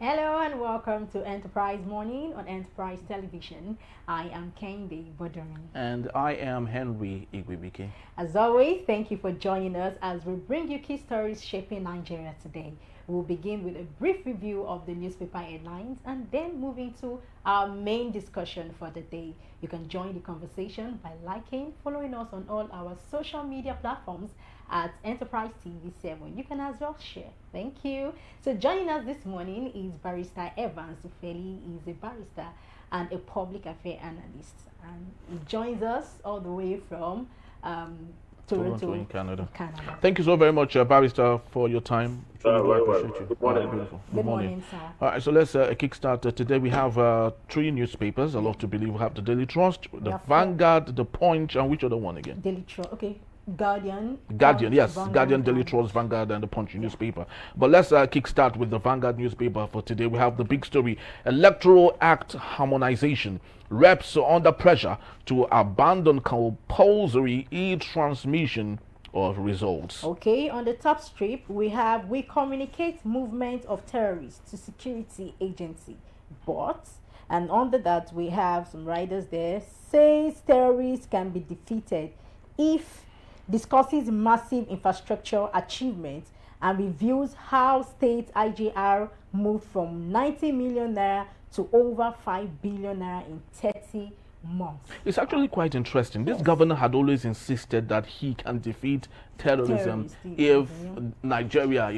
Hello and welcome to Enterprise Morning on Enterprise Television. I am Kendi Bodoni. And I am Henry Igwibike. As always, thank you for joining us as we bring you key stories shaping Nigeria today. We'll begin with a brief review of the newspaper headlines and then move into our main discussion for the day. You can join the conversation by liking, following us on all our social media platforms at Enterprise TV7. You can as well share. Thank you. So joining us this morning is Barrister Evans Ufeli. He's a barrister and a public affairs analyst. And he joins us all the way from Toronto in Canada. Thank you so very much, Barrister, for your time. Truly appreciate you. Good morning. Beautiful. Good morning, sir. All right, so let's kickstart. Today we have three newspapers. I love to believe we have the Daily Trust, the Vanguard, the Punch, and which other one again? Daily Trust. Okay. Guardian, yes, Vanguard, Guardian, Daily Trust, Vanguard, and the Punch newspaper. But let's kickstart with the Vanguard newspaper for today. We have the big story: Electoral Act harmonization. Reps are under pressure to abandon compulsory e-transmission of results. Okay, on the top strip, we communicate movement of terrorists to security agency, but, and under that we have some riders there, says terrorists can be defeated if discusses massive infrastructure achievements and reviews how state IGR moved from 90 million naira to over 5 billion naira in 30 months. It's actually quite interesting. This governor had always insisted that he can defeat terrorism if Nigeria,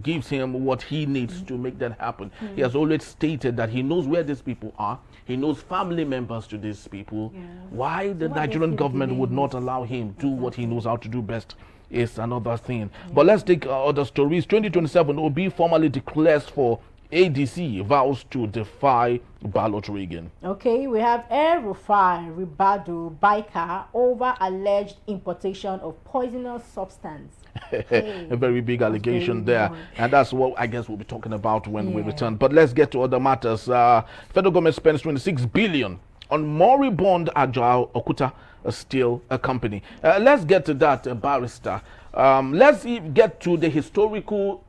gives him what he needs to make that happen. He has always stated that he knows where these people are. He knows family members to these people. Why the Nigerian government would not allow him do what he knows how to do best is another thing. But let's take other stories. 2027, Obi formally declares for ADC, vows to defy ballot rigging. Okay, we have Air Rufai Ribadu Baika over alleged importation of poisonous substance. A very big allegation there, and that's what I guess we'll be talking about when we return. But let's get to other matters. Federal government spends 26 billion on moribund Ajao Okuta Steel Company. Let's get to that, Barrister. Let's get to the historical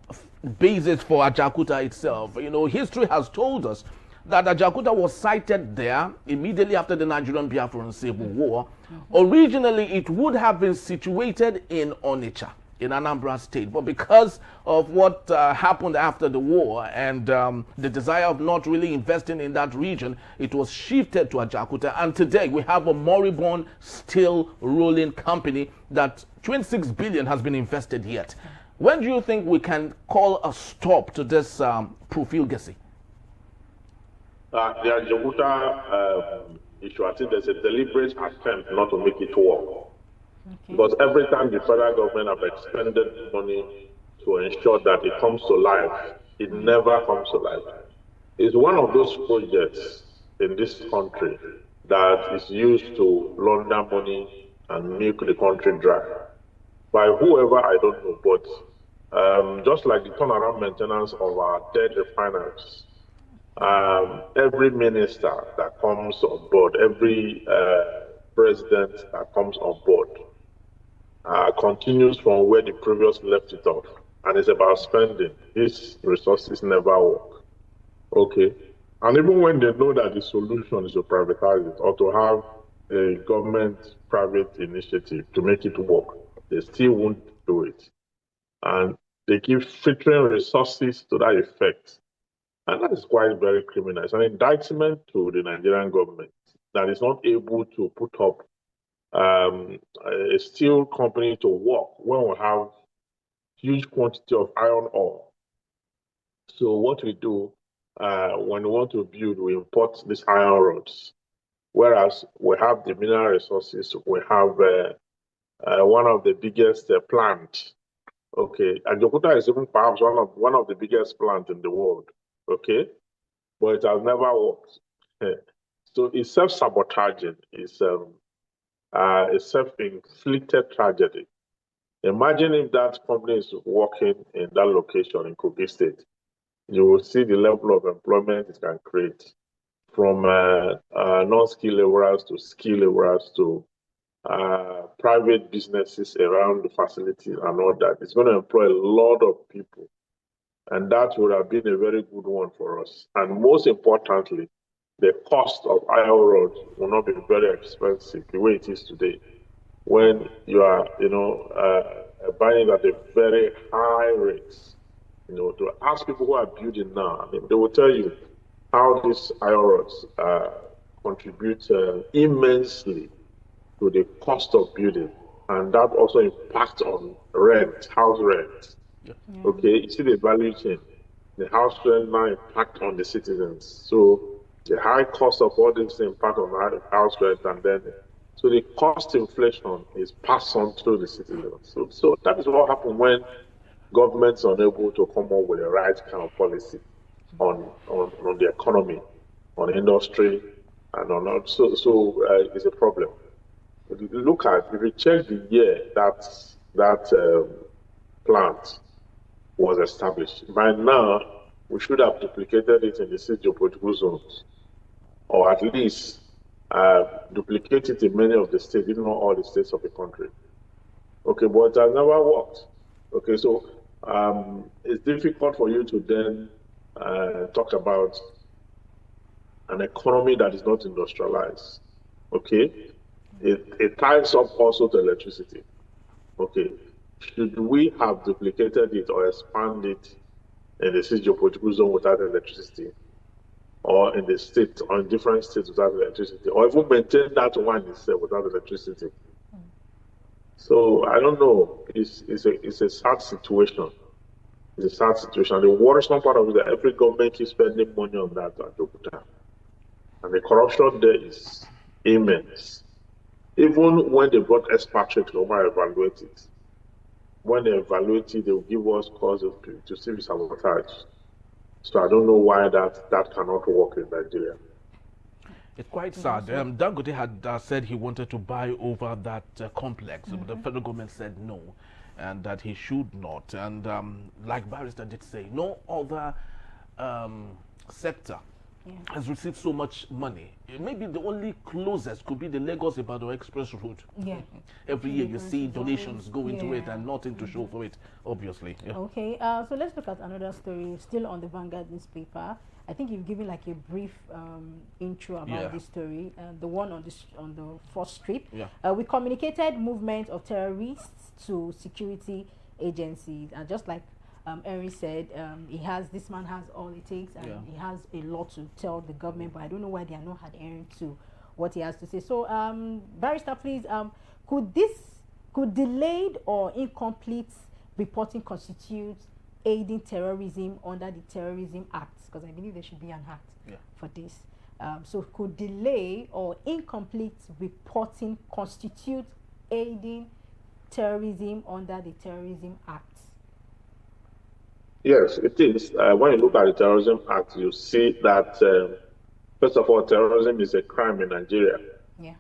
basis for Ajaokuta itself. History has told us that Ajaokuta was sited there immediately after the Nigerian Biafran Civil War. Originally, it would have been situated in Onitsha, in Anambra State, but because of what happened after the war and the desire of not really investing in that region, it was shifted to Ajaokuta. And today we have a moribund steel rolling company that 26 billion has been invested yet. When do you think we can call a stop to this profligacy? The Ajaokuta issue, I think there's a deliberate attempt not to make it work. Because every time the federal government have expended money to ensure that it comes to life, it never comes to life. It's one of those projects in this country that is used to launder money and milk the country dry. By whoever, I don't know, but just like the turnaround maintenance of our dead refineries, every minister that comes on board, every president that comes on board, continues from where the previous left it off, and it's about spending. These resources never work. Okay, and even when they know that the solution is to privatize it or to have a government-private initiative to make it work, they still won't do it, and they keep filtering resources to that effect, and that is quite very criminal. It's an indictment to the Nigerian government that is not able to put up a steel company to work when we have huge quantity of iron ore. So what we do when we want to build, we import these iron rods, whereas we have the mineral resources. We have one of the biggest plants. Okay, and Ajaokuta is even perhaps one of the biggest plants in the world. Okay, but it has never worked. So it's self-sabotaging. It's a self-inflicted tragedy. Imagine if that company is working in that location in Kogi State. You will see the level of employment it can create, from non-skilled laborers to skilled laborers to private businesses around the facilities and all that. It's going to employ a lot of people. And that would have been a very good one for us. And most importantly, the cost of IO roads will not be very expensive the way it is today. When you are, buying at a very high rates, to ask people who are building now, I mean, they will tell you how these IO roads contribute immensely to the cost of building, and that also impacts on rent, house rent. Yeah. Okay, you see the value chain, the house rent now impact on the citizens. So the high cost of all this impact on the house rent, and then so the cost inflation is passed on to the citizens. So that is what happens when governments are unable to come up with the right kind of policy on the economy, on industry, and on all. So it's a problem. Look at, if you check the year that plant was established, by now we should have duplicated it in the six geopolitical zones, or at least duplicate it in many of the states, if not all the states of the country. Okay, but it has never worked. Okay, so it's difficult for you to then talk about an economy that is not industrialized. Okay, it ties up also to electricity. Okay, should we have duplicated it or expanded it in the six geopolitical zone without electricity, or in the state, or in different states without electricity, or even maintain that one itself without electricity? So I don't know. It's a sad situation. It's a sad situation. The worrisome part of it is that every government keeps spending money on that at Dokuta. And the corruption there is immense. Even when they brought expatriates to evaluate it, when they evaluate it, they will give us cause to civil sabotage. So I don't know why that cannot work in Nigeria. It's quite sad. Dangote had said he wanted to buy over that complex, but the federal government said no, and that he should not. And like Barrister did say, no other sector has received so much money. Maybe the only closest could be the Lagos-Ibadan Express Route. Yeah. Every year you see donations go into it and nothing to show for it, obviously. Yeah. Okay, so let's look at another story still on the Vanguard newspaper. I think you've given like a brief intro about this story, the one on the first strip. Yeah. We communicated movement of terrorists to security agencies, and just like Henry said, this man has all it takes, and he has a lot to tell the government, but I don't know why they are not adhering to what he has to say. So, Barrister, please, could delayed or incomplete reporting constitute aiding terrorism under the Terrorism Act? Because I believe there should be an act for this. So could delay or incomplete reporting constitute aiding terrorism under the Terrorism Act? Yes, it is. When you look at the Terrorism Act, you see that, first of all, terrorism is a crime in Nigeria. Yeah.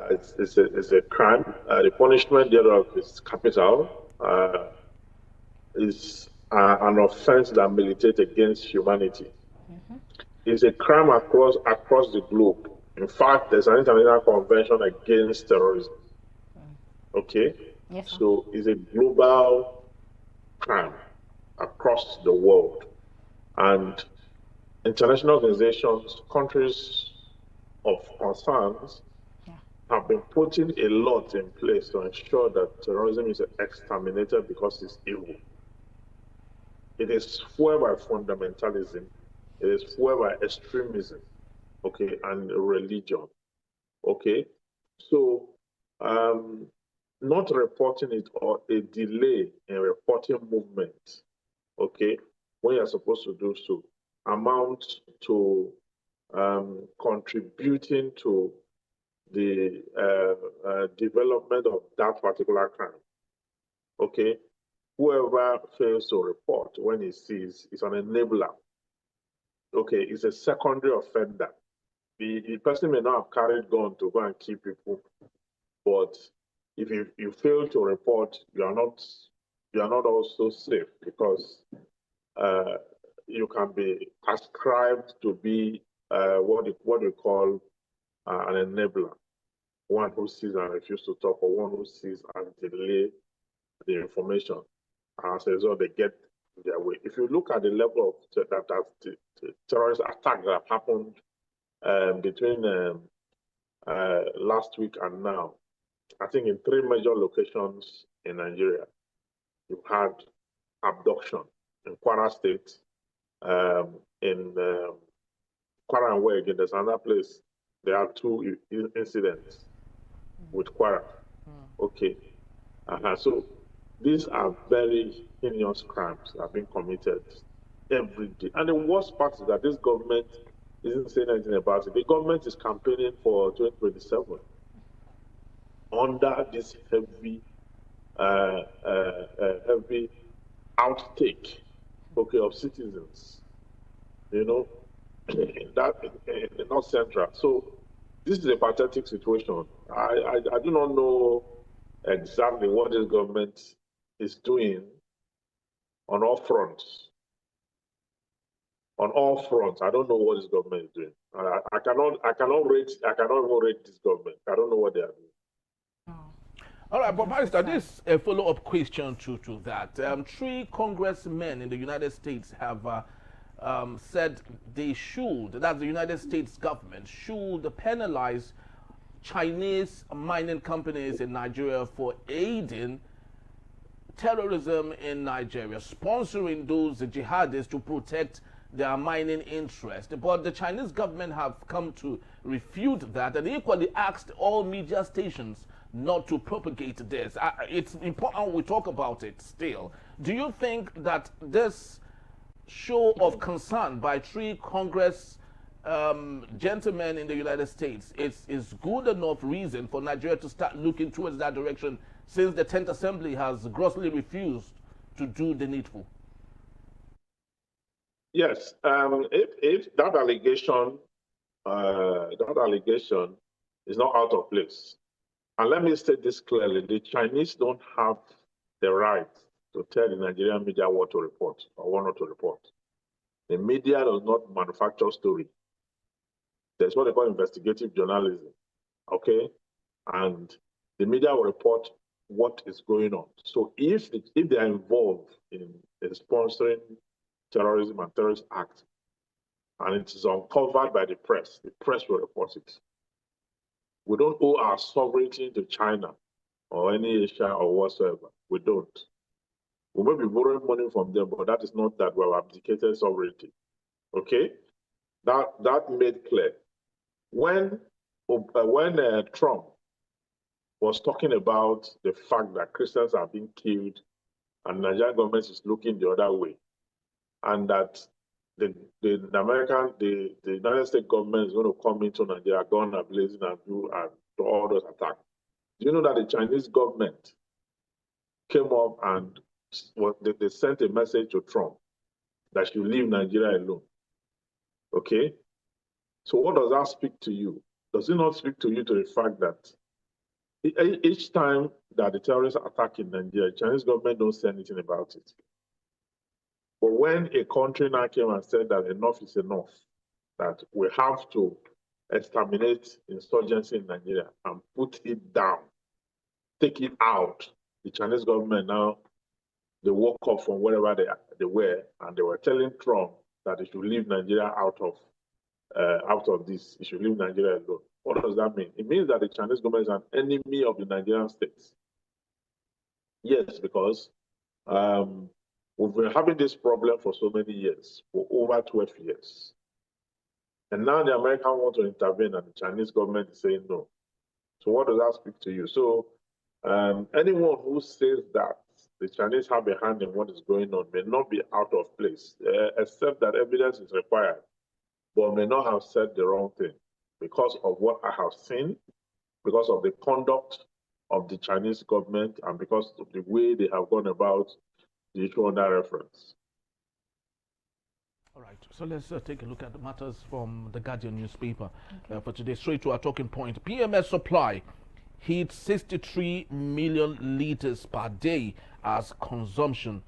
It's a crime. The punishment thereof is capital. Is an offense that militates against humanity. It's a crime across the globe. In fact, there's an international convention against terrorism. Okay? Yes, sir. So it's a global crime across the world. And international organizations, countries of concerns, have been putting a lot in place to ensure that terrorism is exterminated because it's evil. It is fueled by fundamentalism. It is fueled by extremism, okay, and religion, okay. So, not reporting it or a delay in reporting movement, okay, when you're supposed to do so, amounts to contributing to the development of that particular crime, okay. Whoever fails to report when he sees is an enabler. Okay, it's a secondary offender. The person may not have carried gun to go and kill people, but if you fail to report, you are not also safe, because you can be ascribed to be what we call an enabler, one who sees and refuses to talk, or one who sees and delay the information. As a result, they get their way. If you look at the level of the terrorist attack that happened between last week and now, I think in 3 major locations in Nigeria, you had abduction in Kwara State, in Kwara and Wege, there's another place. There are 2 incidents with Kwara. Okay. So these are very heinous crimes that are being committed every day. And the worst part is that this government isn't saying anything about it. The government is campaigning for 2027 under this heavy outtake, okay, of citizens, you know, in the North Central. So this is a pathetic situation. I do not know exactly what this government is doing on all fronts. On all fronts, I don't know what this government is doing. I cannot even rate this government. I don't know what they are doing. All right, but Barrister, this a follow-up question to that. 3 congressmen in the United States have said that's the United States government should penalize Chinese mining companies in Nigeria for aiding terrorism in Nigeria, sponsoring those jihadists to protect their mining interest. But the Chinese government have come to refute that and equally asked all media stations not to propagate this. It's important we talk about it still. Do you think that this show of concern by 3 Congress gentlemen in the United States is good enough reason for Nigeria to start looking towards that direction, since the 10th Assembly has grossly refused to do the needful? Yes, if that allegation is not out of place, and let me state this clearly: the Chinese don't have the right to tell the Nigerian media what to report or what not to report. The media does not manufacture story. There's what they call investigative journalism, okay? And the media will report what is going on. So if they are involved in sponsoring terrorism and terrorist acts, and it is uncovered by the press will report it. We don't owe our sovereignty to China or any Asia or whatsoever. We don't. We may be borrowing money from them, but that is not that we have abdicated sovereignty. Okay? That made clear. When Trump was talking about the fact that Christians are being killed and the Nigerian government is looking the other way, and that the United States government is going to come into Nigeria, gun blazing, and do all those attacks. Do you know that the Chinese government came up and they sent a message to Trump that should leave Nigeria alone? Okay? So what does that speak to you? Does it not speak to you to the fact that each time that the terrorists attack in Nigeria, the Chinese government don't say anything about it? But when a country now came and said that enough is enough, that we have to exterminate insurgency in Nigeria and put it down, take it out, the Chinese government now, they woke up from wherever they were, and they were telling Trump that he should leave Nigeria out of this. He should leave Nigeria alone. What does that mean? It means that the Chinese government is an enemy of the Nigerian states. Yes, because we've been having this problem for so many years, for over 12 years. And now the Americans want to intervene and the Chinese government is saying no. So what does that speak to you? So anyone who says that the Chinese have a hand in what is going on may not be out of place, except that evidence is required, but may not have said the wrong thing because of what I have seen, because of the conduct of the Chinese government, and because of the way they have gone about the issue under reference. All right, so let's take a look at the matters from the Guardian newspaper for today. Straight to our talking point. PMS supply hits 63 million liters per day as consumption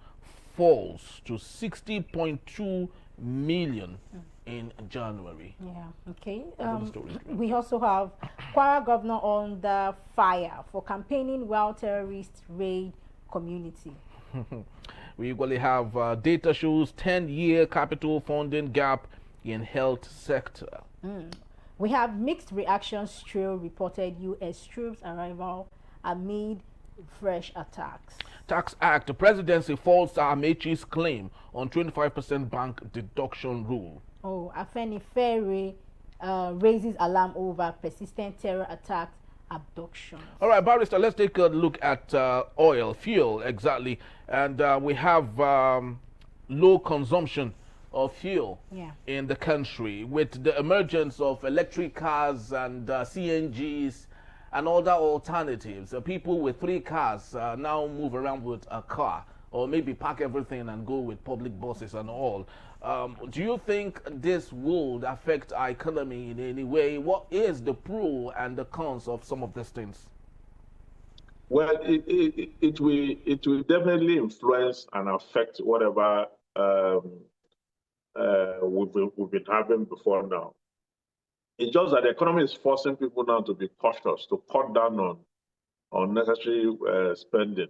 falls to 60.2 million in January. Yeah, okay. We also have Kwara governor under fire for campaigning while terrorists raid community. We equally have data shows 10-year capital funding gap in health sector. We have mixed reactions. Trill reported U.S. troops arrival amid fresh attacks. Tax Act, the presidency falls Amaechi's claim on 25% bank deduction rule. Oh, Afenifere raises alarm over persistent terror attacks, abductions. All right, Barrister, let's take a look at oil, fuel, exactly. And we have low consumption of fuel in the country with the emergence of electric cars and CNGs and other alternatives. People with 3 cars now move around with a car, or maybe park everything and go with public buses and all. Do you think this would affect our economy in any way? What is the pro and the cons of some of these things? Well, it will definitely influence and affect whatever we've been having before now. It's just that the economy is forcing people now to be cautious, to cut down on unnecessary spending.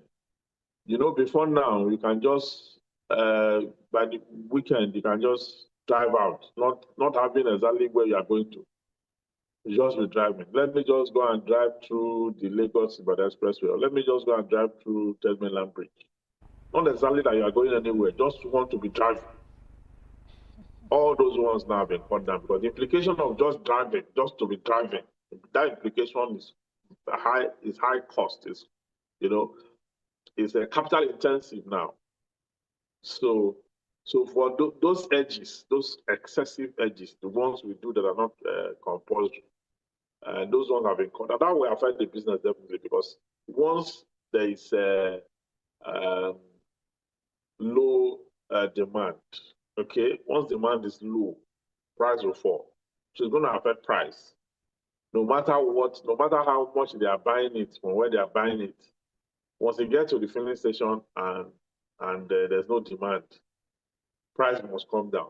You know, before now, you can just, by the weekend, you can just drive out, not having exactly where you are going to. You just be driving. Let me just go and drive through the Lagos-Ibadan Expressway, or let me just go and drive through Third Mainland Bridge. Not exactly that you are going anywhere, just want to be driving. All those ones now have been cut down because the implication of just driving, just to be driving, that implication is high cost. Is a capital intensive now. So for those edges, those excessive edges, the ones we do that are not compulsory, those ones have been cut down. That will affect the business definitely because once there is low demand. Okay, once demand is low, price will fall. So it's going to affect price. No matter how much they are buying it, from where they are buying it, once you get to the filling station and there's no demand, price must come down.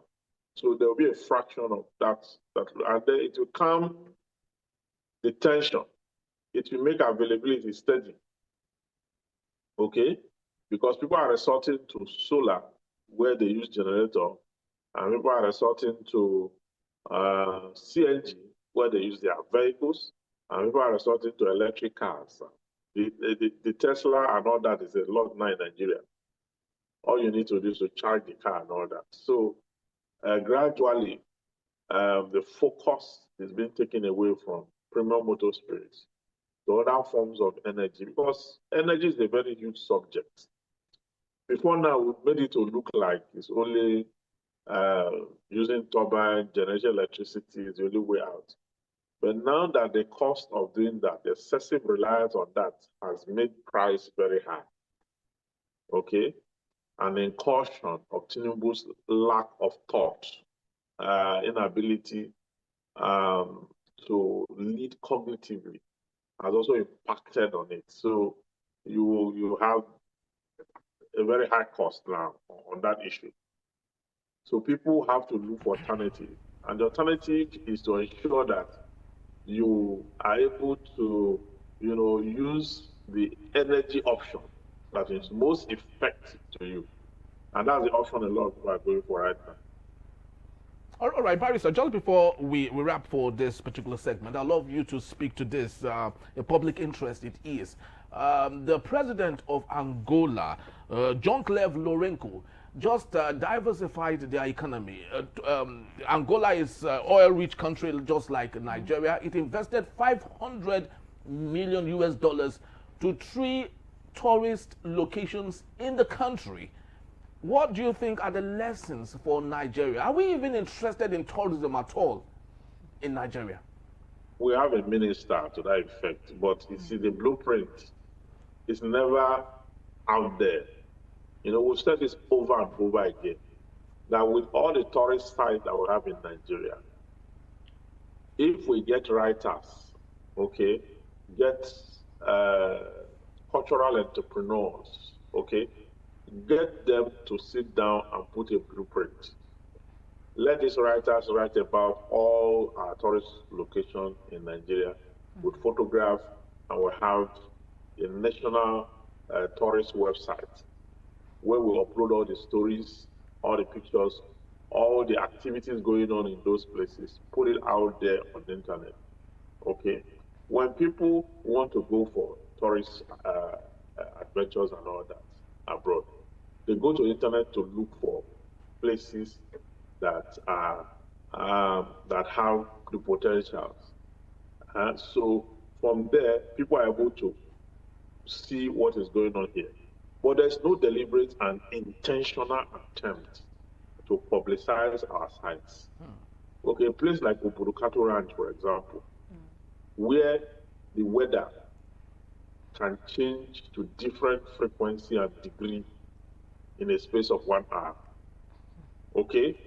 So there will be a fraction of that, and then it will calm the tension. It will make availability steady. Okay, because people are resorting to solar where they use generator, and people are resorting to CNG where they use their vehicles, and people are resorting to electric cars. The Tesla and all that is a lot now in Nigeria. All you need to do is to charge the car and all that. So gradually, the focus is being taken away from premium motor spirits to other forms of energy, because energy is a very huge subject. Before now, we've made it to look like it's only using turbine generation electricity is the only way out. But now that the cost of doing that, the excessive reliance on that has made price very high. Okay? And in caution of Tinubu's lack of thought, inability to lead cognitively has also impacted on it. So you have a very high cost now on that issue. So people have to look for alternative. And the alternative is to ensure that you are able to, use the energy option that is most effective to you. And that's the option a lot of people are going for right now. All right, Barrister, just before we wrap for this particular segment, I'd love you to speak to this, a public interest it is. The president of Angola, Jean-Claude Lourenço, just diversified their economy. Angola is an oil-rich country just like Nigeria. It invested $500 million to 3 tourist locations in the country. What do you think are the lessons for Nigeria? Are we even interested in tourism at all in Nigeria? We have a minister to that effect, but you see, the blueprint is never out there. We've said this over and over again, that with all the tourist sites that we have in Nigeria, if we get writers, okay, get cultural entrepreneurs, okay, get them to sit down and put a blueprint. Let these writers write about all our tourist locations in Nigeria with photographs, and we'll have a national tourist website. where we upload all the stories, all the pictures, all the activities going on in those places, put it out there on the internet. Okay? When people want to go for tourist adventures and all that abroad, they go to the internet to look for places that are that have the potentials. So from there, people are able to see what is going on here. But there's no deliberate and intentional attempt to publicize our sites. Okay, a place like Uburukato Ranch, for example, where the weather can change to different frequency and degree in a space of 1 hour. Okay?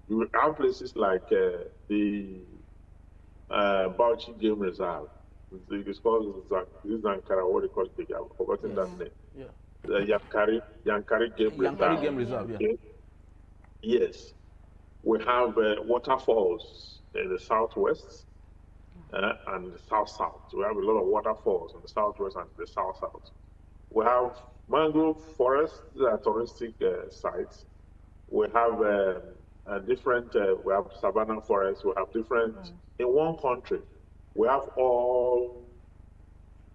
You will have places like the Bauchi Game Reserve. It's called Zankara, what do you call it? I've forgotten that name. Yeah. The Yankari Game Reserve. Yankari Game Reserve, yeah. Okay? Yes. We have waterfalls in the southwest and the south-south. We have a lot of waterfalls in the southwest and the south-south. We have mangrove forests that are touristic sites. We have different, we have savanna forests, we have different, in one country, we have all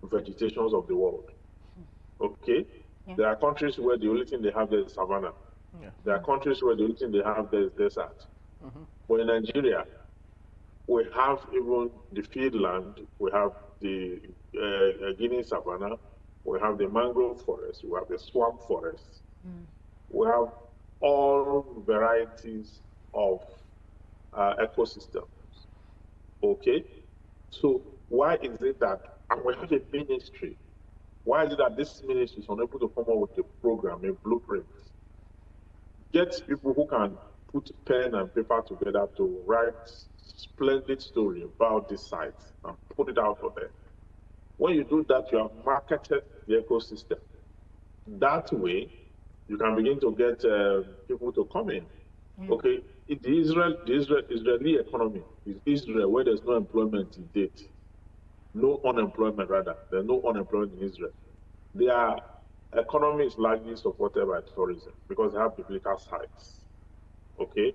vegetations of the world. Okay? Yeah. There are countries where the only thing they have is savanna. Yeah. There are countries where the only thing they have is desert. But in Nigeria, we have even the field land, we have the Guinea savanna, we have the mangrove forest, we have the swamp forest, we have all varieties of ecosystems. Okay? So why is it that, and we have a ministry, why is it that this ministry is unable to come up with a program, a blueprint? Get people who can put pen and paper together to write splendid story about this site and put it out there. When you do that, you have marketed the ecosystem. That way, you can begin to get people to come in. Okay, the Israeli economy is Israel, where there's no employment to date. No unemployment, rather. There's no unemployment in Israel. Their economy is largely supported by tourism because they have biblical sites. Okay?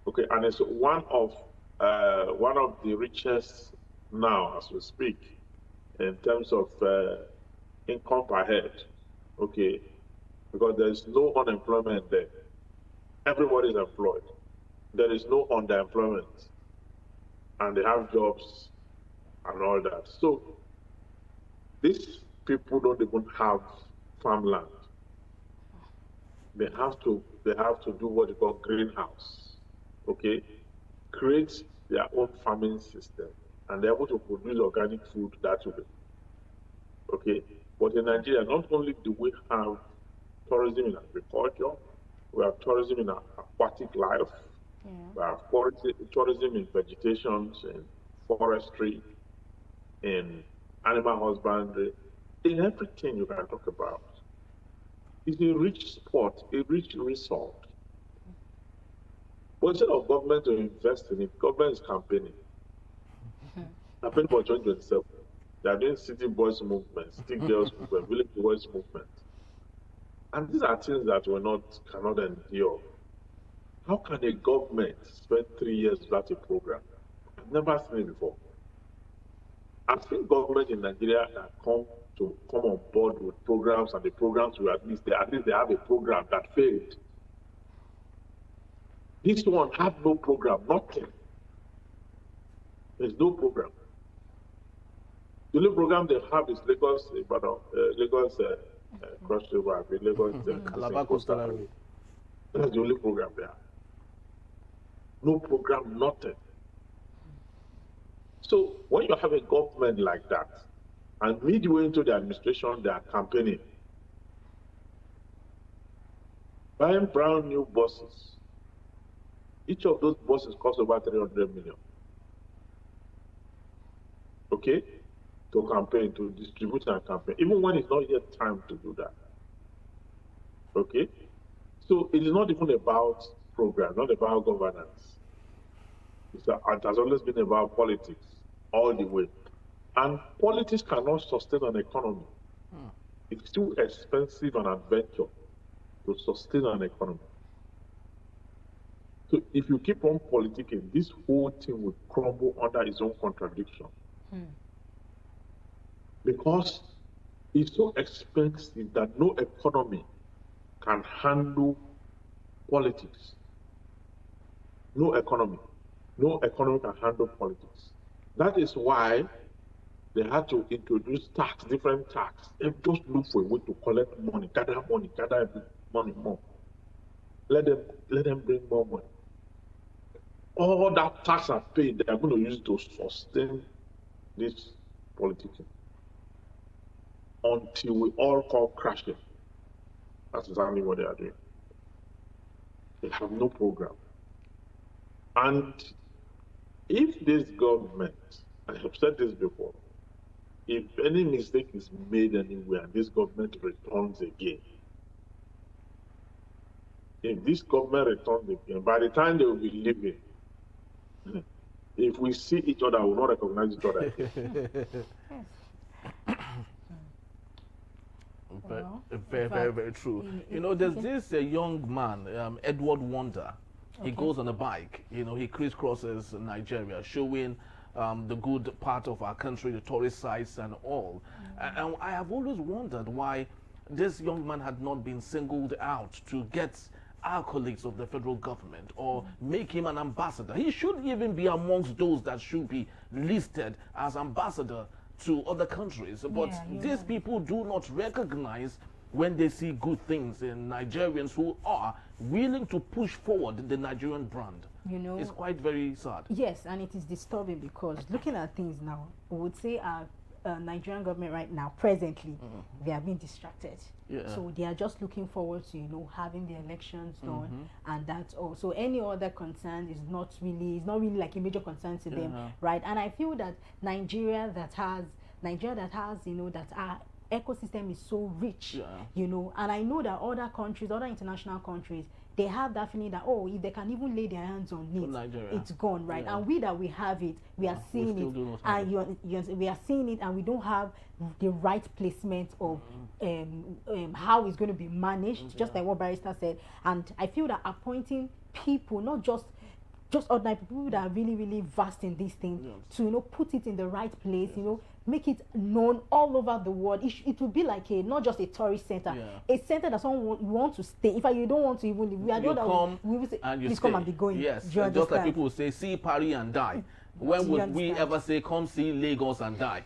Okay, and it's one of the richest now as we speak in terms of income per head. Okay, because there is no unemployment there. Everybody is employed. There is no underemployment, and they have jobs and all that. So these people don't even have farmland. They have to do what they call greenhouse. Okay, create their own farming system, and they're able to produce organic food that way. Okay, but in Nigeria, not only do we have tourism in agriculture, we have tourism in aquatic life, we have tourism in vegetation, in forestry, in animal husbandry, in everything you can talk about. It's a rich spot, a rich resort. But instead of government to invest in it, government is campaigning. Campaigning for 2027. They are doing city boys movement, city girls movement, village boys movement. And these are things that we cannot endure. How can a government spend 3 years without a program? I've never seen it before. I've seen government in Nigeria that come on board with programs, and the programs will at least they have a program that failed. This one had no program, nothing. There's no program. The only program they have is Lagos Cross River, Lagos Calabar Coastal Highway. That's the only program there. No program, nothing. So when you have a government like that, and midway into the administration, they are campaigning, buying brand new buses. Each of those buses costs over 300 million. Okay? To campaign, to distribute and campaign, even when it's not yet time to do that. Okay? So it is not even about program, not about governance. It has always been about politics, all the way. And politics cannot sustain an economy. It's too expensive an adventure to sustain an economy. So if you keep on politicking, this whole thing will crumble under its own contradiction. Because it's so expensive that no economy can handle politics. No economy can handle politics. That is why they had to introduce different tax, and just look for a way to collect money, gather money more. Let them bring more money. All that tax are paid, they are going to use it to sustain this politicking until we all come crashing. That's exactly what they are doing. They have no program. And if this government, I have said this before, if any mistake is made anywhere and this government returns again, by the time they will be leaving, if we see each other, we will not recognize each other. Very true. You know, there's this young man, Edward Wonder. He goes on a bike. You know, he crisscrosses Nigeria, showing the good part of our country, the tourist sites and all. And I have always wondered why this young man had not been singled out to get accolades of the federal government or make him an ambassador. He should even be amongst those that should be listed as ambassador to other countries. But these people do not recognize when they see good things in Nigerians who are willing to push forward the Nigerian brand. You know, it's quite very sad. Yes, and it is disturbing because looking at things now, we would say our Nigerian government right now, presently, they are being distracted. So they are just looking forward to, you know, having the elections done, and that's all. So any other concern is not really like a major concern to them, right? And I feel that Nigeria that has, you know, that our ecosystem is so rich, you know, and I know that other countries, other international countries, they have that feeling that, oh, if they can even lay their hands on it, it's gone, right? And we have it, we are seeing it, and we are seeing it, and we don't have the right placement of how it's going to be managed, just like what Barrister said. And I feel that appointing people, not just ordinary people that are really, really vast in this thing, to, you know, put it in the right place, you know, make it known all over the world. It will be like not just a tourist center, a center that someone want to stay. In fact, you don't want to even leave. We will say, please come and be going. Yes, just like people will say, see Paris and die. When would we ever say, come see Lagos and die?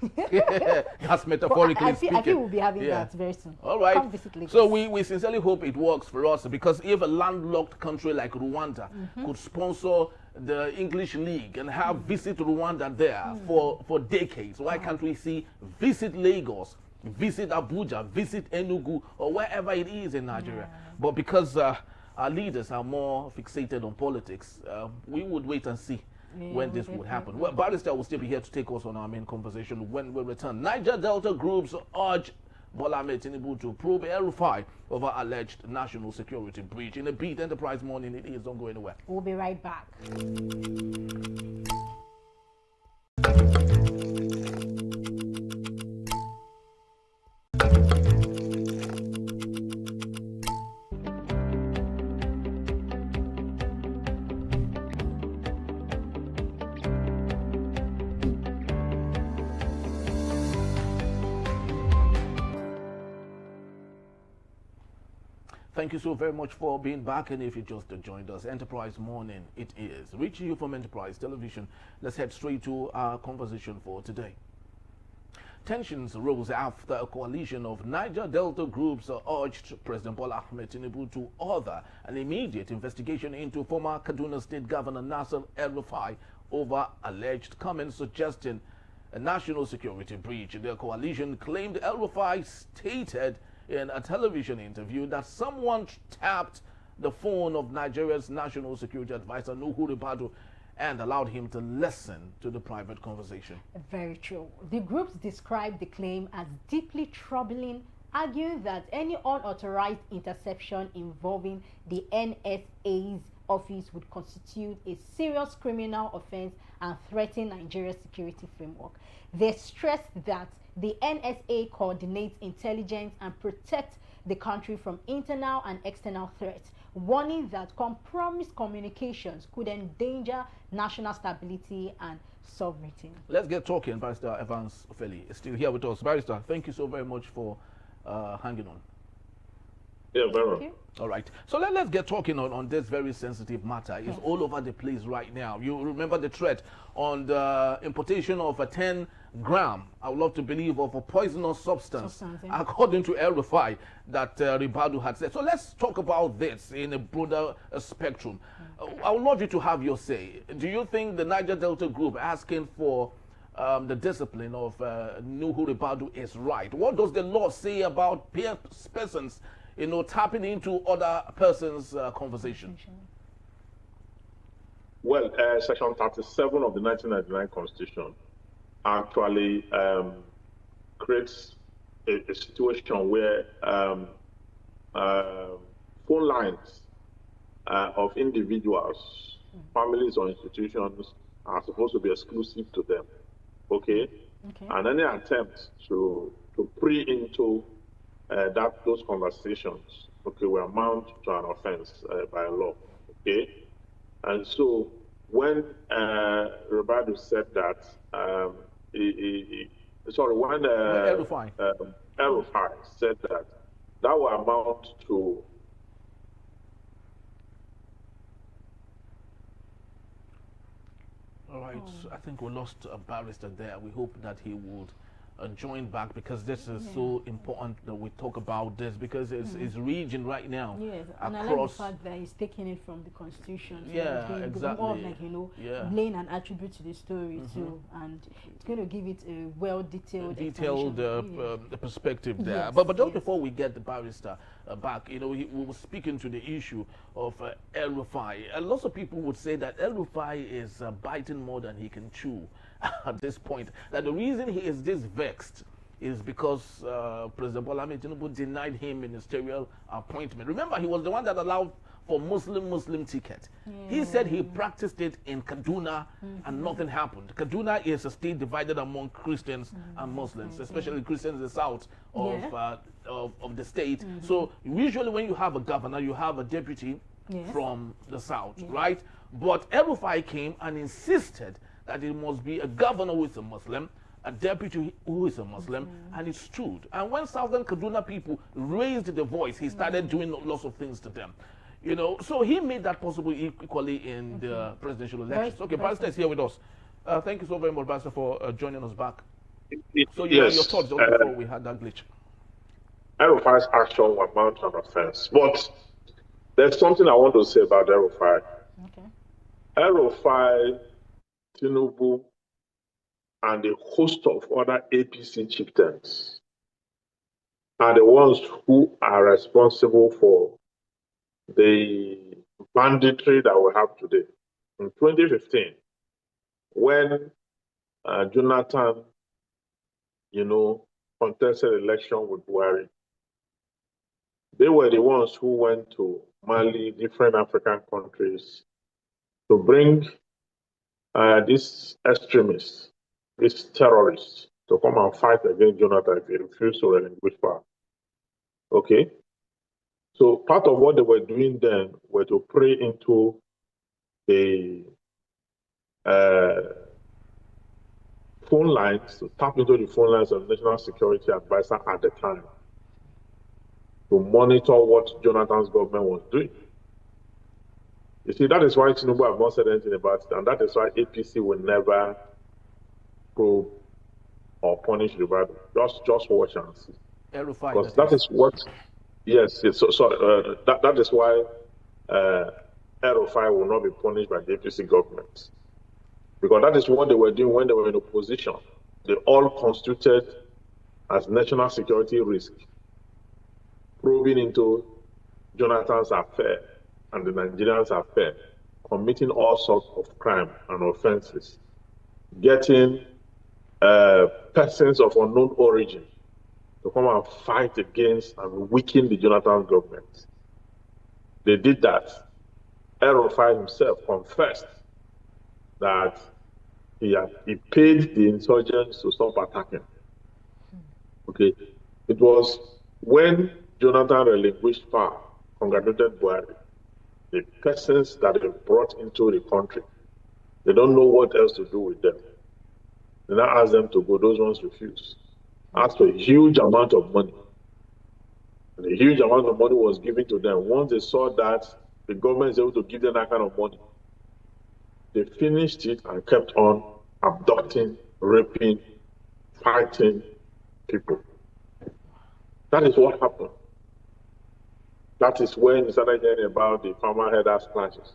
That's metaphorically speaking. I feel we'll be having that very soon. All right. Come visit Lagos. So we sincerely hope it works for us, because if a landlocked country like Rwanda could sponsor the English League and have visit Rwanda there for decades, why can't we see visit Lagos, visit Abuja, visit Enugu, or wherever it is in Nigeria? But because our leaders are more fixated on politics, we would wait and see when this would happen. Well, Barrister will still be here to take us on our main conversation when we return. Niger Delta groups urge Bola Ahmed Tinubu to probe El-Rufai over alleged national security breach. In a Beat Enterprise Morning, it is, don't go anywhere. We'll be right back. Thank you so very much for being back. And if you just joined us, Enterprise Morning, it is. Reaching you from Enterprise Television. Let's head straight to our conversation for today. Tensions rose after a coalition of Niger Delta groups urged President Bola Ahmed Tinubu to order an immediate investigation into former Kaduna State Governor Nasser El-Rufai over alleged comments suggesting a national security breach. The coalition claimed El-Rufai stated in a television interview that someone tapped the phone of Nigeria's National Security Advisor, Nuhu Ribadu, and allowed him to listen to the private conversation. Very true. The groups described the claim as deeply troubling, arguing that any unauthorized interception involving the NSA's office would constitute a serious criminal offense and threaten Nigeria's security framework. They stressed that the NSA coordinates intelligence and protects the country from internal and external threats, warning that compromised communications could endanger national stability and sovereignty. Let's get talking. Barrister Evans Ofeli is still here with us. Barrister, thank you so very much for hanging on. Yeah, very well. All right. So let's get talking on this very sensitive matter. It's all over the place right now. You remember the threat on the importation of a 10 gram, I would love to believe, of a poisonous substance, according to El Rufai, that Ribadu had said. So let's talk about this in a broader spectrum. I would love you to have your say. Do you think the Niger Delta group asking for the discipline of Nuhu Ribadu is right? What does the law say about persons, tapping into other person's conversation? Well, Section 37 of the 1999 Constitution actually creates a situation where phone lines of individuals, families, or institutions are supposed to be exclusive to them. Okay? And any attempt to pry into those conversations, will amount to an offense by law. Okay? And so when Ribadu said that, when El Rufai said that will amount to all right, I think we lost a barrister there. We hope that he would join back, because this is so important that we talk about this, because it's region right now. Yes, and I like the fact that he's taking it from the Constitution. So exactly. More like, laying an attribute to the story too, and it's going to give it a well-detailed perspective there. But just before we get the barrister back, we were speaking to the issue of El Rufai. Lots of people would say that El Rufai is biting more than he can chew at this point. That the reason he is this vexed is because President Bola Ahmed Tinubu denied him ministerial appointment. Remember, he was the one that allowed for Muslim ticket. He said he practiced it in Kaduna and nothing happened. Kaduna is a state divided among Christians and Muslims, especially Christians in the south of the state. So usually when you have a governor, you have a deputy from the south, right? But El Rufai came and insisted that it must be a governor who is a Muslim, a deputy who is a Muslim, and it stood. And when Southern Kaduna people raised the voice, he started doing lots of things to them. So he made that possible equally in the presidential elections. Okay, Barrister is here with us. Thank you so very much, Barrister, for joining us back. So your thoughts just before we had that glitch. El Rufai's action will amount to an offense. But there's something I want to say about El Rufai. El Rufai, Tinubu, and a host of other APC chieftains are the ones who are responsible for the banditry that we have today. In 2015, when Jonathan, contested election with Buhari, they were the ones who went to Mali, different African countries, to bring these extremists, these terrorists, to come and fight against Jonathan if he refused to relinquish power. Okay? So part of what they were doing then were to pray into the phone lines, to tap into the phone lines of the National Security Advisor at the time, to monitor what Jonathan's government was doing. You see, that is why Tinubu have not said anything about it, and that is why APC will never probe or punish Ribadu. Just watch and see. Because that is what, yes, that is why El Rufai will not be punished by the APC government. Because that is what they were doing when they were in opposition. They all constituted as national security risk, probing into Jonathan's affair and the Nigerians' affair, committing all sorts of crime and offenses, getting persons of unknown origin to come and fight against and weaken the Jonathan government. They did that. El-Rufai himself confessed that he paid the insurgents to stop attacking. Okay, it was when Jonathan relinquished power, congratulated Buhari, the persons that they brought into the country, they don't know what else to do with them. They now ask them to go, those ones refuse. Asked for a huge amount of money. And a huge amount of money was given to them. Once they saw that the government is able to give them that kind of money, they finished it and kept on abducting, raping, fighting people. That is what happened. That is when we started hearing about the farmer headers clashes.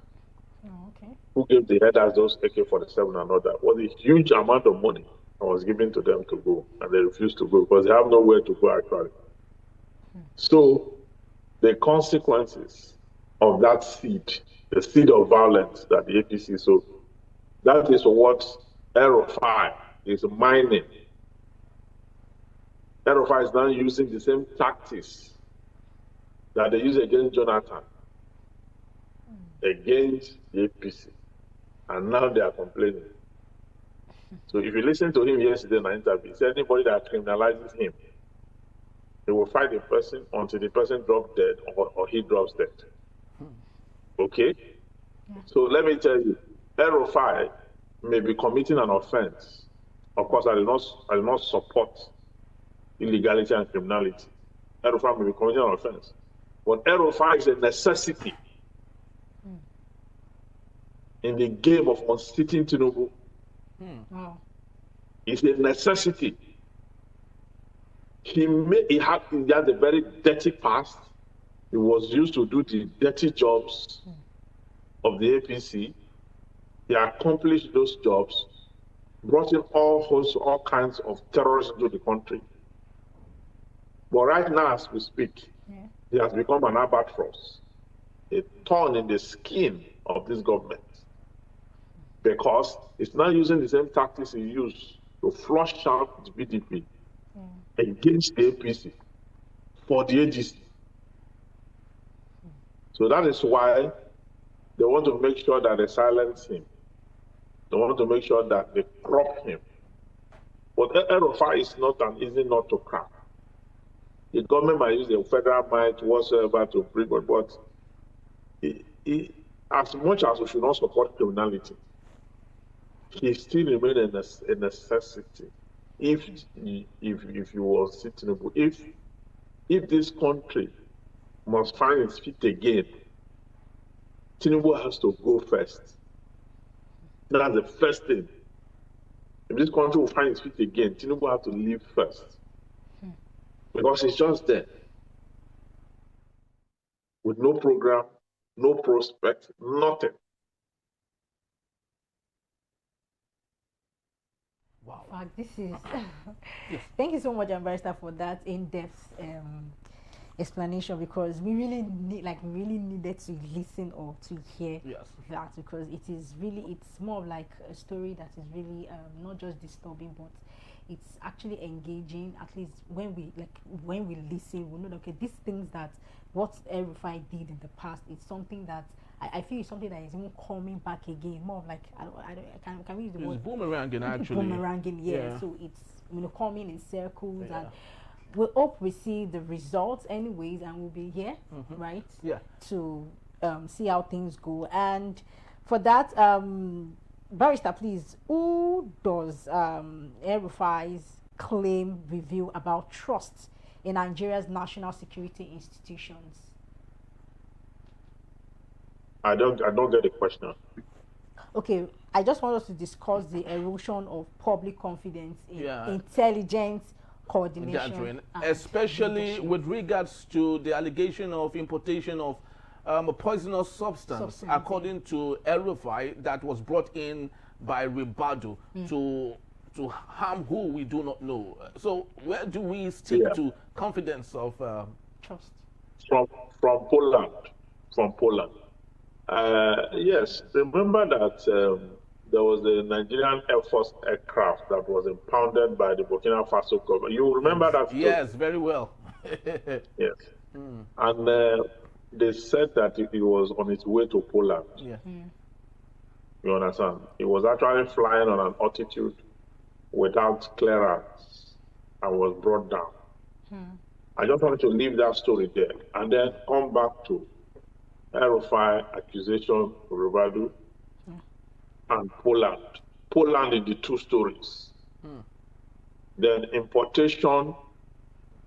Oh, okay. Who gave the headers those AK-47 and all that? Was a huge amount of money that was given to them to go, and they refused to go because they have nowhere to go actually. So the consequences of that seed, the seed of violence that the APC sowed, that is what El-Rufai is mining. El-Rufai is now using the same tactics that they use against Jonathan, against the APC, and now they are complaining. So if you listen to him yesterday in an interview, he said anybody that criminalizes him, he will fight the person until the person drops dead or he drops dead. Okay? Yeah. So let me tell you, El-Rufai may be committing an offense. Of course, I will not support illegality and criminality. El-Rufai may be committing an offense. But El-Rufai is a necessity in the game of unseating Tinubu. Wow. It's a necessity. He has a very dirty past. He was used to do the dirty jobs of the APC. He accomplished those jobs, brought in all kinds of terrorists into the country. But right now, as we speak, he has become an albatross, a thorn in the skin of this government, because it's not using the same tactics he used to flush out the BDP against the APC for the AGC. So that is why they want to make sure that they silence him. They want to make sure that they crop him. But El-Rufai is not an easy nut to crack. The government might use the federal might whatsoever to bring it, but as much as we should not support criminality, he still remains a necessity. If you was sitting, if this country must find its feet again, Tinubu has to go first. That's the first thing. If this country will find its feet again, Tinubu has to leave first. Because it's just there. With no program, no prospect, nothing. Wow, this is... Thank you so much, Ambassador, for that in-depth explanation, because we really needed to listen or to hear that, because it's more of like a story that is really not just disturbing, but it's actually engaging. At least when we listen, we know that, okay, these things that what El-Rufai did in the past, it's something that I feel it's something that is even coming back again. More of like can we use the word boomeranging, actually. Boomeranging, yeah. So it's coming in circles, and we hope we see the results anyways, and we'll be here, right? Yeah. To see how things go, and for that, Barrister, please, who does El-Rufai's claim reveal about trust in Nigeria's national security institutions? I don't get the question. Okay, I just want us to discuss the erosion of public confidence in intelligence coordination, especially with regards to the allegation of importation of a poisonous substance, according to El-Rufai, that was brought in by Ribadu to harm who we do not know. So where do we stick to confidence of trust? From Poland. From Poland. Yes, remember that there was the Nigerian Air Force aircraft that was impounded by the Burkina Faso government. You remember that story? Yes, very well. Yes. And they said that it was on its way to Poland. Yeah. You understand? It was actually flying on an altitude without clearance and was brought down. I just wanted to leave that story there and then come back to El-Rufai accusation, Rivadu, and Poland. Poland in the two stories. Then importation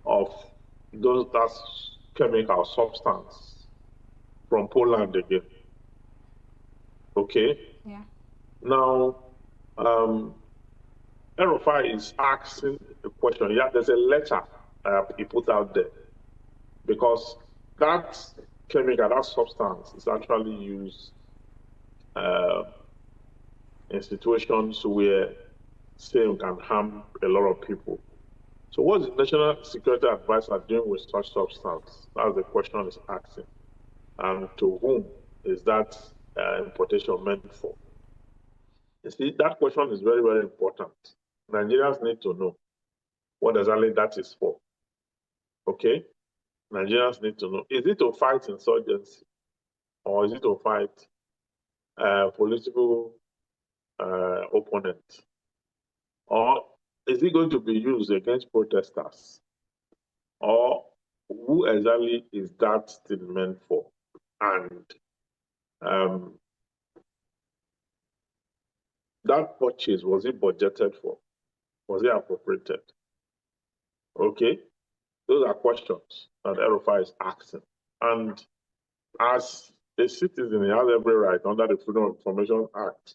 of that chemical substance from Poland again. Okay? Yeah. Now, El-Rufai is asking a question. Yeah, there's a letter he put out there because that chemical, that substance is actually used in situations where same can harm a lot of people. So what's the National Security Advisor doing with such substance? That's the question he's asking. And to whom is that importation meant for? You see, that question is very, very important. Nigerians need to know what exactly that is for. Okay? Nigerians need to know. Is it to fight insurgency? Or is it to fight political opponents? Or is it going to be used against protesters? Or who exactly is that still meant for? And that purchase, was it budgeted for? Was it appropriated? Okay, those are questions that El-Rufai is asking. And as a citizen, he has every right under the Freedom of Information Act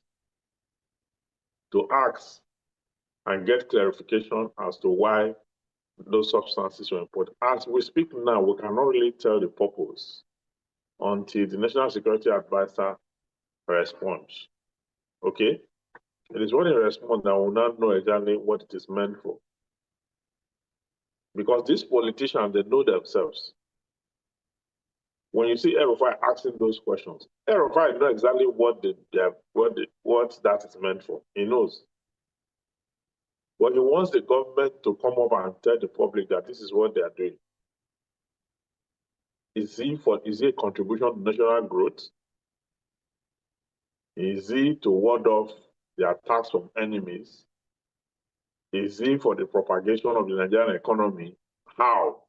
to ask and get clarification as to why those substances were imported. As we speak now, we cannot really tell the purpose until the National Security Advisor responds. Okay? It is when he responds that we will not know exactly what it is meant for. Because these politicians, they know themselves. When you see El-Rufai asking those questions, El-Rufai knows exactly what that is meant for. He knows. But he wants the government to come up and tell the public that this is what they are doing. Is it a contribution to national growth? Is it to ward off the attacks from enemies? Is it for the propagation of the Nigerian economy? How?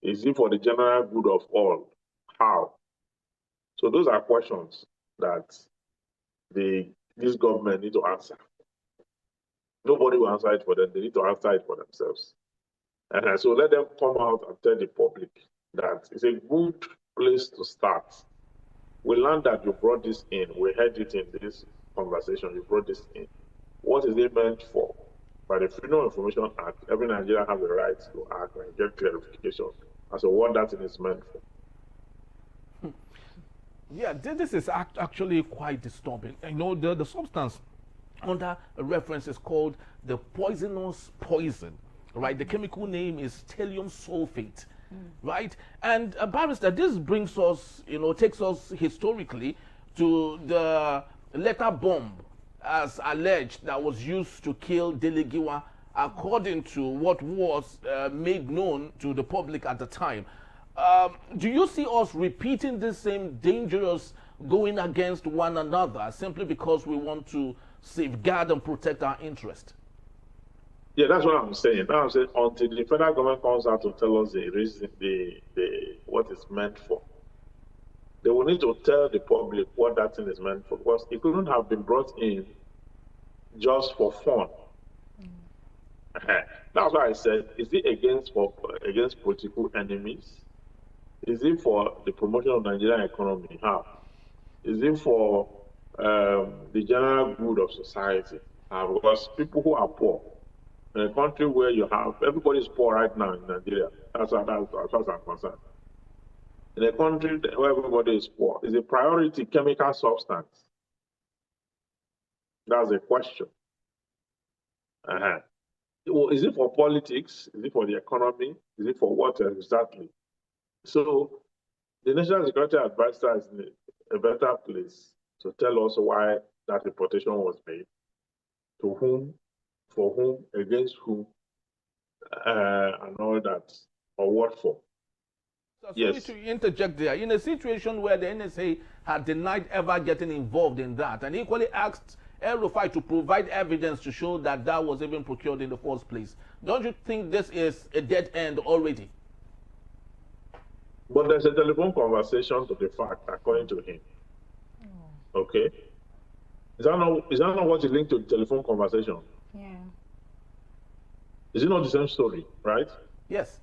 Is it for the general good of all? How? So those are questions that this government need to answer. Nobody will answer it for them. They need to answer it for themselves. And so let them come out and tell the public that it's a good place to start. We learned that you brought this in. We heard it in this conversation. You brought this in. What is it meant for? By the Freedom of Information Act, every Nigerian has the right to act and get clarification as to what that thing is meant for. Yeah, this is actually quite disturbing. You know, the substance under reference is called the poisonous poison, right? The chemical name is thallium sulfate, right? And barrister, this brings us, takes us historically to the letter bomb as alleged that was used to kill Dele Giwa, according to what was made known to the public at the time. Do you see us repeating the same dangerous going against one another simply because we want to safeguard and protect our interest? Yeah, that's what I'm saying. Now I'm saying until the federal government comes out to tell us the reason, what it's meant for, they will need to tell the public what that thing is meant for, because it couldn't have been brought in just for fun. That's why I said, is it against political enemies? Is it for the promotion of the Nigerian economy? How? Is it for the general good of society? Because people who are poor, in a country where you have, everybody's poor right now in Nigeria, as far as I'm concerned. In a country where everybody is poor, is a priority chemical substance? That's a question. Is it for politics? Is it for the economy? Is it for what exactly? So the National Security Advisor is in a better place to tell us why that reportation was made, to whom, for whom, against whom, and all that, or what for. So sorry Yes. to interject there. In a situation where the NSA had denied ever getting involved in that, and equally asked El-Rufai to provide evidence to show that that was even procured in the first place, don't you think this is a dead end already? But there's a telephone conversation to the fact, according to him. Okay. Is that not what is linked to the telephone conversation? Yeah. Is it not the same story, right? Yes.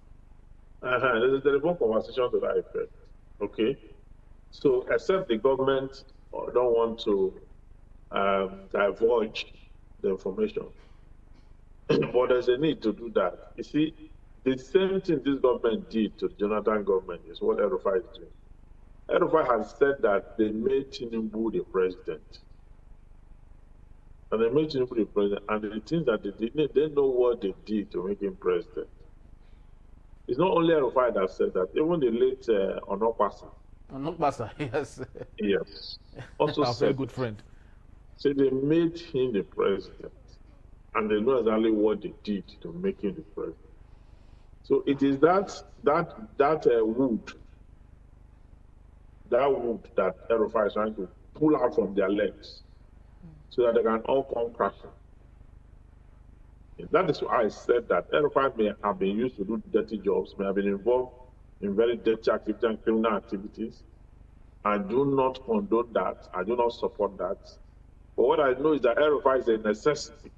There's a telephone conversation to that effect. Okay. So, except the government don't want to divulge the information, but there's a need to do that. You see, the same thing this government did to the Jonathan government is what El-Rufai is doing. El-Rufai has said that they made Tinubu the president. And they made Tinubu the president, and the things that they did, they know what they did to make him president. It's not only El-Rufai that said that, even the late Onokpasa. Onokpasa, yes. Yes. Also Our said, very good friend. so they made him the president, and they know exactly what they did to make him the president. So it is that wood that El-Rufai is trying to pull out from their legs, so that they can all come crashing. That is why I said that El-Rufai may have been used to do dirty jobs, may have been involved in very dirty activities and criminal activities. I do not condone that. I do not support that. But what I know is that El-Rufai is a necessity.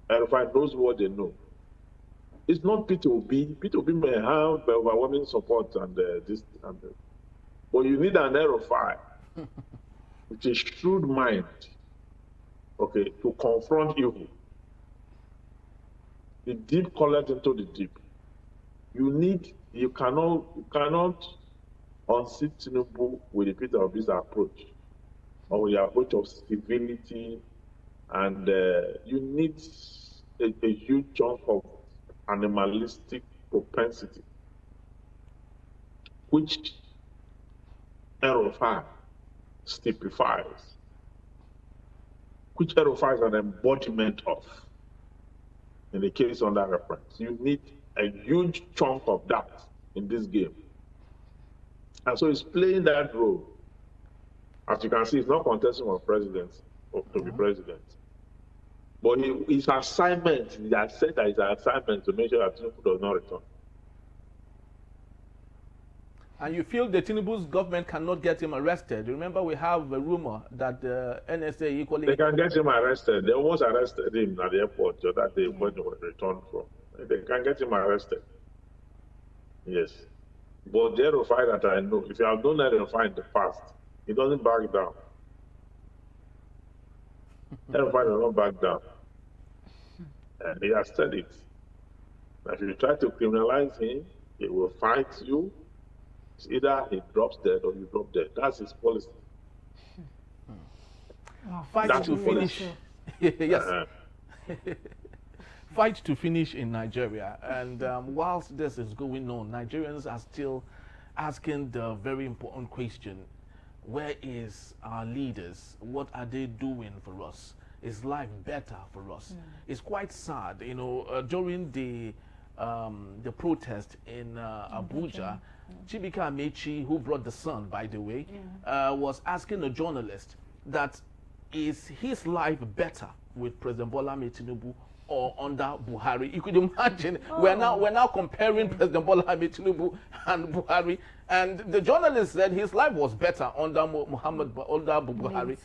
El-Rufai knows what they know. It's not P2B. P2B may have overwhelming support and this and that. But you need an El-Rufai with a shrewd mind, okay, to confront evil. The deep collect into the deep. You cannot unseat Tinubu with the Peter Obi's approach, or with the approach of civility, and you need a huge chunk of animalistic propensity, which El-Rufai typifies, which El-Rufai is an embodiment of. In the case under reference, you need a huge chunk of that in this game. And so he's playing that role. As you can see, he's not contesting for president, or to be president. But his assignment, he has said that his assignment to make sure that Tinubu does not return. And you feel the Tinubu's government cannot get him arrested? Remember, we have a rumor that the NSA equally... They can get him arrested. They almost arrested him at the airport the other day when he was returned from. They can get him arrested. Yes. But the El-Rufai that I know, if you have known El-Rufai in the past, he doesn't back down. El-Rufai does not back down. And he has said it. If you try to criminalize him, he will fight you. It's either he drops dead or you drop dead. That's his policy. Fight to finish. Yes. Fight to finish in Nigeria. And whilst this is going on, Nigerians are still asking the very important question: where is our leaders? What are they doing for us? Is life better for us? It's quite sad, during the protest in Abuja. Chibika Amechi, who brought the sun, by the way, was asking a journalist that is his life better with President Bola Ahmed Tinubu or under Buhari. You could imagine we're now comparing President Bola Ahmed Tinubu and Buhari, and the journalist said his life was better under Buhari.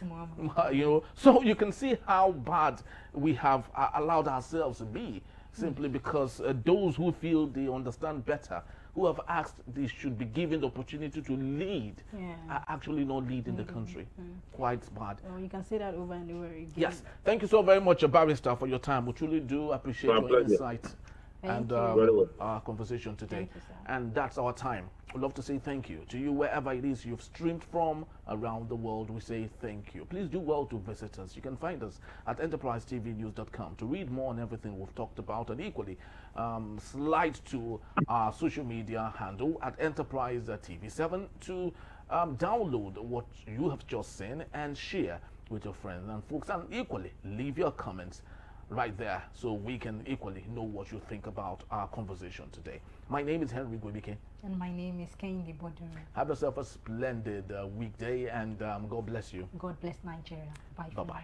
So you can see how bad we have allowed ourselves to be, simply because those who feel they understand better, who have asked they should be given the opportunity to lead, are actually not leading the country. Quite bad. Oh, you can say that over and over again. Yes. Thank you so very much, Barrister, for your time. We truly do appreciate your insight and our conversation today. Thank you, sir. And that's our time. We'd love to say thank you to you wherever it is you've streamed from around the world. We say thank you. Please do well to visit us. You can find us at enterprisetvnews.com to read more on everything we've talked about, and equally slide to our social media handle at Enterprise TV7 to download what you have just seen and share with your friends and folks, and equally leave your comments right there so we can equally know what you think about our conversation today. My name is Henry Gwebike. And my name is Kehinde Boduru. Have yourself a splendid weekday, and God bless you. God bless Nigeria. Bye. Bye-bye.